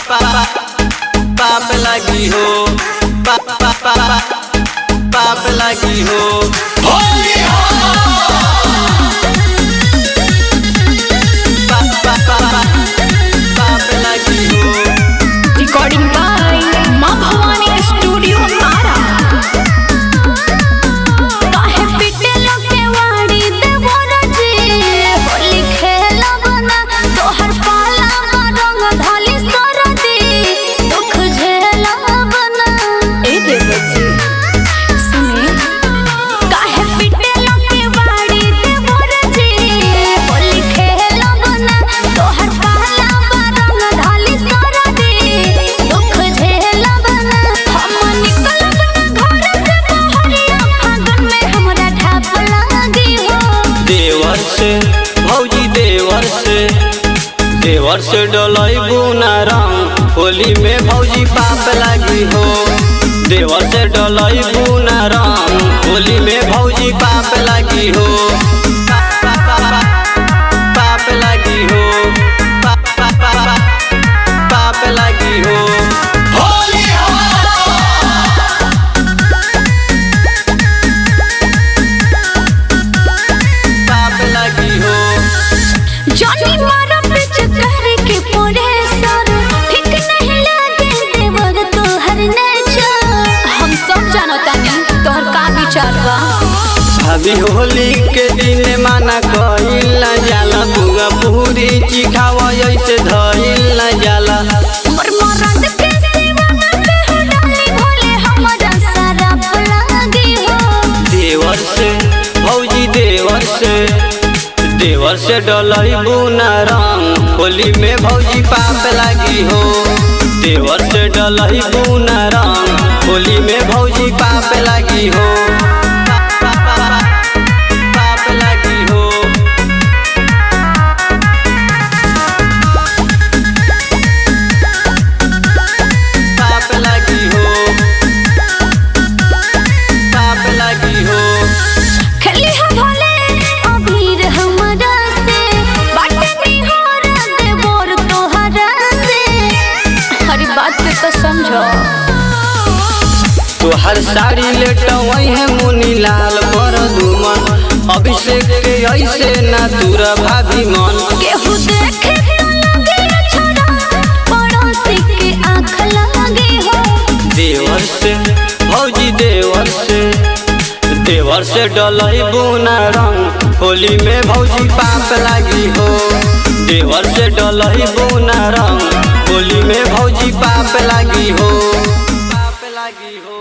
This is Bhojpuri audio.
पाप लगी हो, पाप लगी हो। रिकॉर्डिंग बाय मां भवानी स्टूडियो आरा। काहे पिटे लगे वाड़ी देवर जी, होली खेला बना तोहर पाला रंग धाली सरदी, दुख झेला बना ए देवर जी सुने। काहे पिटे लगे वाड़ी देवर जी, होली खेला बना तोहर पाला रंग धाली सरदी, दुख झेला बना। हम निकलब ना घर से बहरिया, फागुन में हमरा ढाप लागी हो। देवर से भौजी देवर से डलैबू ना रंग, होली में भौजी पाप लगी हो। देवर से डलैबू ना रंग, होली में भौजी पाप लगी हो। पाप लगी हो, पाप लगी हो। पाप लगी हो। जानी मारा पिच करके पड़े सर, ठीक नहीं लगे देवर तोहर नेचर। हम सब जानतानी तोहर का विचार बा। अभी होली के दिन माना कइल जाला, बुआ पूरी चिखावा ऐसे धइल जाला। मोर मरद के सेवा में हो डाली भोले हमरा सारा लागी हो। देवर से भौजी देवर से डलैबू ना रंग, होली में भौजी पाप लगी हो। देवर से डलैबू ना रंग, होली में भौजी पाप लगी हो। पाप लगी हो। पाप लगी हो। पाप लगी हो। खेली हम भले अबीर हमरा से, बाटे नहीं हो रहा बोर तोहरा से। हरी बात के तो समझो। तोहर साड़ी लेटवई है मुनी लाल पर दुमन, अभिषेक के ऐसे ना दूरा भाभी मन। केहू देखे तो लगे छोड़ा, पड़ोसी के आँख लगे हो। देवर से भौजी देवर से डलैबू ना रंग, होली में भौजी पाप लगी हो। देवर से डलैबू ना रंग, होली में भौजी पाप लगी हो। पाप लगी हो।